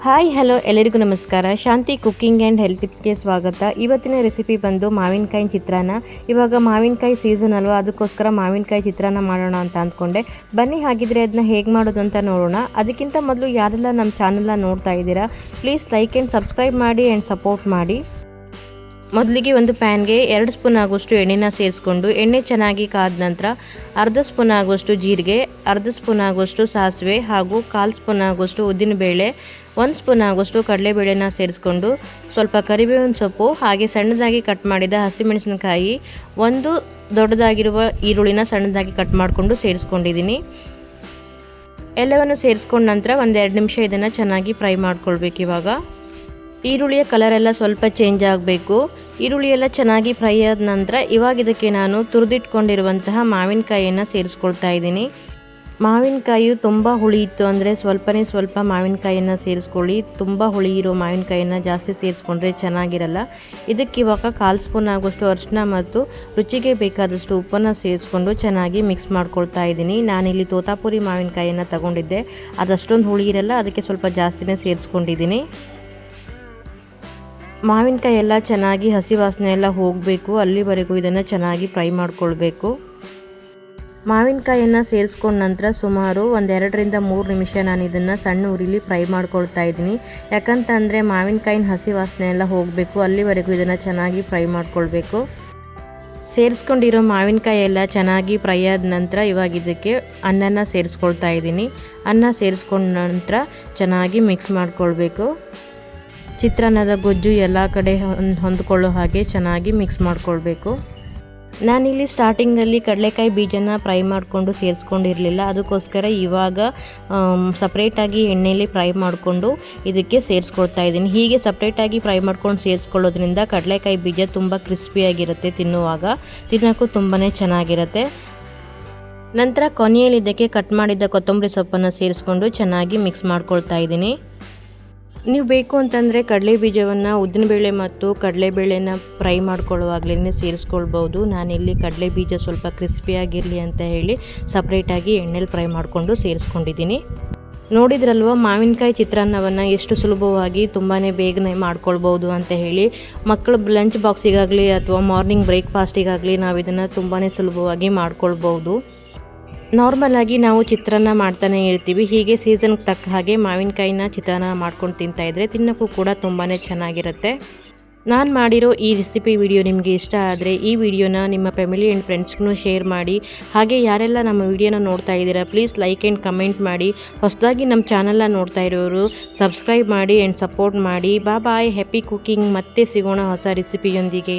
Hi hello ಎಲ್ಲರಿಗೂ ನಮಸ್ಕಾರ. ಶಾಂತಿ cooking and health ಟಿಪ್ಸ್ಗೆ ಸ್ವಾಗತ. ಇವತ್ತಿನ ರೆಸಿಪಿ ಬಂದು ಮಾವಿನಕಾಯಿ ಚಿತ್ರಾನ್ನ. ಇವಾಗ ಮಾವಿನಕಾಯಿ ಸೀಸನ್ ಅಲ್ವಾ, ಅದಕ್ಕೋಸ್ಕರ ಮಾವಿನಕಾಯಿ ಚಿತ್ರಾನ್ನ ಮಾಡೋಣ ಅಂತ ಅಂದ್ಕೊಂಡೆ. ಬನ್ನಿ ಹಾಗಿದ್ರೆ ಅದನ್ನ ಹೇಗೆ ಮಾಡೋದು ಅಂತ ನೋಡೋಣ. ಅದಕ್ಕಿಂತ ಮೊದಲು ಯಾರೆಲ್ಲ ನಮ್ಮ ಚಾನಲ್ನ ನೋಡ್ತಾ ಇದ್ದೀರಾ, ಪ್ಲೀಸ್ ಲೈಕ್ ಆ್ಯಂಡ್ ಸಬ್ಸ್ಕ್ರೈಬ್ ಮಾಡಿ ಆ್ಯಂಡ್ ಸಪೋರ್ಟ್ ಮಾಡಿ. ಮೊದಲಿಗೆ ಒಂದು ಪ್ಯಾನ್ಗೆ 2 ಸ್ಪೂನ್ ಆಗುವಷ್ಟು ಎಣ್ಣೆನ ಸೇರಿಸ್ಕೊಂಡು ಎಣ್ಣೆ ಚೆನ್ನಾಗಿ ಕಾದ ನಂತರ ಅರ್ಧ ಸ್ಪೂನ್ ಆಗುವಷ್ಟು ಜೀರಿಗೆ, ಅರ್ಧ ಸ್ಪೂನ್ ಆಗುವಷ್ಟು ಸಾಸಿವೆ ಹಾಗೂ 1/4 ಸ್ಪೂನ್ ಆಗುವಷ್ಟು ಉದ್ದಿನಬೇಳೆ, 1 ಸ್ಪೂನ್ ಆಗುವಷ್ಟು ಕಡಲೆಬೇಳೆನ ಸೇರಿಸ್ಕೊಂಡು ಸ್ವಲ್ಪ ಕರಿಬೇವಿನ ಸೊಪ್ಪು ಹಾಗೆ ಸಣ್ಣದಾಗಿ ಕಟ್ ಮಾಡಿದ ಹಸಿಮೆಣಸಿನಕಾಯಿ, ಒಂದು ದೊಡ್ಡದಾಗಿರುವ ಈರುಳ್ಳಿನ ಸಣ್ಣದಾಗಿ ಕಟ್ ಮಾಡಿಕೊಂಡು ಸೇರಿಸ್ಕೊಂಡಿದ್ದೀನಿ. ಎಲ್ಲವನ್ನು ಸೇರಿಸ್ಕೊಂಡ ನಂತರ 1-2 ನಿಮಿಷ ಇದನ್ನು ಚೆನ್ನಾಗಿ ಫ್ರೈ ಮಾಡ್ಕೊಳ್ಬೇಕು. ಇವಾಗ ಈರುಳ್ಳಿಯ ಕಲರ್ ಎಲ್ಲ ಸ್ವಲ್ಪ ಚೇಂಜ್ ಆಗಬೇಕು. ಈರುಳ್ಳಿ ಎಲ್ಲ ಚೆನ್ನಾಗಿ ಫ್ರೈ ಆದ ನಂತರ ಇವಾಗ ಇದಕ್ಕೆ ನಾನು ತುರಿದಿಟ್ಕೊಂಡಿರುವಂತಹ ಮಾವಿನಕಾಯಿಯನ್ನು ಸೇರಿಸ್ಕೊಳ್ತಾ ಇದ್ದೀನಿ. ಮಾವಿನಕಾಯಿಯು ತುಂಬ ಹುಳಿ ಇತ್ತು ಅಂದರೆ ಸ್ವಲ್ಪ ಮಾವಿನಕಾಯಿಯನ್ನು ಸೇರಿಸ್ಕೊಳ್ಳಿ. ತುಂಬ ಹುಳಿ ಇರೋ ಮಾವಿನಕಾಯಿಯನ್ನು ಜಾಸ್ತಿ ಸೇರಿಸ್ಕೊಂಡ್ರೆ ಚೆನ್ನಾಗಿರಲ್ಲ. ಇದಕ್ಕೆ ಇವಾಗ 1/4 ಸ್ಪೂನ್ ಆಗುವಷ್ಟು ಅರಿಶಿನ ಮತ್ತು ರುಚಿಗೆ ಬೇಕಾದಷ್ಟು ಉಪ್ಪನ್ನು ಸೇರಿಸ್ಕೊಂಡು ಚೆನ್ನಾಗಿ ಮಿಕ್ಸ್ ಮಾಡ್ಕೊಳ್ತಾ ಇದ್ದೀನಿ. ನಾನಿಲ್ಲಿ ತೋತಾಪುರಿ ಮಾವಿನಕಾಯಿಯನ್ನು ತಗೊಂಡಿದ್ದೆ, ಅದಷ್ಟೊಂದು ಹುಳಿ ಇರಲ್ಲ, ಅದಕ್ಕೆ ಸ್ವಲ್ಪ ಜಾಸ್ತಿನೇ ಸೇರಿಸ್ಕೊಂಡಿದ್ದೀನಿ. ಮಾವಿನಕಾಯಿ ಎಲ್ಲ ಚೆನ್ನಾಗಿ ಹಸಿ ವಾಸನೆ ಎಲ್ಲ ಹೋಗಬೇಕು, ಅಲ್ಲಿವರೆಗೂ ಇದನ್ನು ಚೆನ್ನಾಗಿ ಫ್ರೈ ಮಾಡ್ಕೊಳ್ಬೇಕು. ಮಾವಿನಕಾಯಿಯನ್ನು ಸೇರಿಸ್ಕೊಂಡ ನಂತರ ಸುಮಾರು 2-3 ನಿಮಿಷ ನಾನು ಇದನ್ನು ಸಣ್ಣ ಉರಿಲಿ ಫ್ರೈ ಮಾಡ್ಕೊಳ್ತಾ ಇದ್ದೀನಿ. ಯಾಕಂತಂದರೆ ಮಾವಿನಕಾಯಿನ ಹಸಿ ವಾಸನೆ ಎಲ್ಲ ಹೋಗಬೇಕು, ಅಲ್ಲಿವರೆಗೂ ಇದನ್ನು ಚೆನ್ನಾಗಿ ಫ್ರೈ ಮಾಡ್ಕೊಳ್ಬೇಕು. ಸೇರಿಸ್ಕೊಂಡಿರೋ ಮಾವಿನಕಾಯಿ ಎಲ್ಲ ಚೆನ್ನಾಗಿ ಫ್ರೈ ಆದ ನಂತರ ಇವಾಗ ಇದಕ್ಕೆ ಅನ್ನನ ಸೇರಿಸ್ಕೊಳ್ತಾ ಇದ್ದೀನಿ. ಅನ್ನ ಸೇರಿಸ್ಕೊಂಡ ನಂತರ ಚೆನ್ನಾಗಿ ಮಿಕ್ಸ್ ಮಾಡ್ಕೊಳ್ಬೇಕು. ಚಿತ್ರಾನ್ನದ ಗೊಜ್ಜು ಎಲ್ಲ ಕಡೆ ಹೊಂದ್ಕೊಳ್ಳೋ ಹಾಗೆ ಚೆನ್ನಾಗಿ ಮಿಕ್ಸ್ ಮಾಡ್ಕೊಳ್ಬೇಕು. ನಾನಿಲ್ಲಿ ಸ್ಟಾರ್ಟಿಂಗಲ್ಲಿ ಕಡಲೆಕಾಯಿ ಬೀಜನ ಫ್ರೈ ಮಾಡಿಕೊಂಡು ಸೇರಿಸ್ಕೊಂಡಿರಲಿಲ್ಲ, ಅದಕ್ಕೋಸ್ಕರ ಇವಾಗ ಸಪ್ರೇಟಾಗಿ ಎಣ್ಣೆಯಲ್ಲಿ ಫ್ರೈ ಮಾಡಿಕೊಂಡು ಇದಕ್ಕೆ ಸೇರಿಸ್ಕೊಳ್ತಾ ಇದ್ದೀನಿ. ಹೀಗೆ ಸಪ್ರೇಟಾಗಿ ಫ್ರೈ ಮಾಡ್ಕೊಂಡು ಸೇರಿಸ್ಕೊಳ್ಳೋದ್ರಿಂದ ಕಡಲೆಕಾಯಿ ಬೀಜ ತುಂಬ ಕ್ರಿಸ್ಪಿಯಾಗಿರುತ್ತೆ, ತಿನ್ನೋಕ್ಕೂ ತುಂಬಾ ಚೆನ್ನಾಗಿರುತ್ತೆ. ನಂತರ ಕೊನೆಯಲ್ಲಿ ಇದಕ್ಕೆ ಕಟ್ ಮಾಡಿದ ಕೊತ್ತಂಬರಿ ಸೊಪ್ಪನ್ನು ಸೇರಿಸ್ಕೊಂಡು ಚೆನ್ನಾಗಿ ಮಿಕ್ಸ್ ಮಾಡ್ಕೊಳ್ತಾ ಇದ್ದೀನಿ. ನೀವು ಬೇಕು ಅಂತಂದರೆ ಕಡಲೆ ಬೀಜವನ್ನು ಉದ್ದಿನಬೇಳೆ ಮತ್ತು ಕಡಲೆಬೇಳೆನ ಫ್ರೈ ಮಾಡ್ಕೊಳ್ಳುವಾಗಲೇ ಸೇರಿಸ್ಕೊಳ್ಬೋದು. ನಾನಿಲ್ಲಿ ಕಡಲೆ ಬೀಜ ಸ್ವಲ್ಪ ಕ್ರಿಸ್ಪಿಯಾಗಿರಲಿ ಅಂತ ಹೇಳಿ ಸಪ್ರೇಟಾಗಿ ಎಣ್ಣೆಲಿ ಫ್ರೈ ಮಾಡಿಕೊಂಡು ಸೇರಿಸ್ಕೊಂಡಿದ್ದೀನಿ. ನೋಡಿದ್ರಲ್ವ ಮಾವಿನಕಾಯಿ ಚಿತ್ರಾನ್ನವನ್ನು ಎಷ್ಟು ಸುಲಭವಾಗಿ ತುಂಬಾ ಬೇಗನೆ ಮಾಡ್ಕೊಳ್ಬೋದು ಅಂತ ಹೇಳಿ. ಮಕ್ಕಳು ಲಂಚ್ ಬಾಕ್ಸಿಗಾಗಲಿ ಅಥವಾ ಮಾರ್ನಿಂಗ್ ಬ್ರೇಕ್ಫಾಸ್ಟಿಗಾಗಲಿ ನಾವು ಇದನ್ನು ತುಂಬಾ ಸುಲಭವಾಗಿ ಮಾಡ್ಕೊಳ್ಬೋದು. ನಾರ್ಮಲಾಗಿ ನಾವು ಚಿತ್ರಾನ್ನ ಮಾಡ್ತಾನೆ ಇರ್ತೀವಿ. ಹೀಗೆ ಸೀಸನ್ಗೆ ತಕ್ಕ ಹಾಗೆ ಮಾವಿನಕಾಯಿನ ಚಿತ್ರಾನ್ನ ಮಾಡ್ಕೊಂಡು ತಿಂತಾಯಿದ್ರೆ ತಿನ್ನೋಕ್ಕೂ ಕೂಡ ತುಂಬಾ ಚೆನ್ನಾಗಿರುತ್ತೆ. ನಾನು ಮಾಡಿರೋ ಈ ರೆಸಿಪಿ ವಿಡಿಯೋ ನಿಮಗೆ ಇಷ್ಟ ಆದರೆ ಈ ವಿಡಿಯೋನ ನಿಮ್ಮ ಫ್ಯಾಮಿಲಿ ಆ್ಯಂಡ್ ಫ್ರೆಂಡ್ಸ್ಗೂ ಶೇರ್ ಮಾಡಿ. ಹಾಗೆ ಯಾರೆಲ್ಲ ನಮ್ಮ ವಿಡಿಯೋನ ನೋಡ್ತಾ ಇದ್ದೀರಾ ಪ್ಲೀಸ್ ಲೈಕ್ ಆ್ಯಂಡ್ ಕಮೆಂಟ್ ಮಾಡಿ. ಹೊಸದಾಗಿ ನಮ್ಮ ಚಾನಲ್ನ ನೋಡ್ತಾ ಇರೋರು ಸಬ್ಸ್ಕ್ರೈಬ್ ಮಾಡಿ ಆ್ಯಂಡ್ ಸಪೋರ್ಟ್ ಮಾಡಿ. ಬಾಯ್, ಹ್ಯಾಪಿ ಕುಕಿಂಗ್. ಮತ್ತೆ ಸಿಗೋಣ ಹೊಸ ರೆಸಿಪಿಯೊಂದಿಗೆ.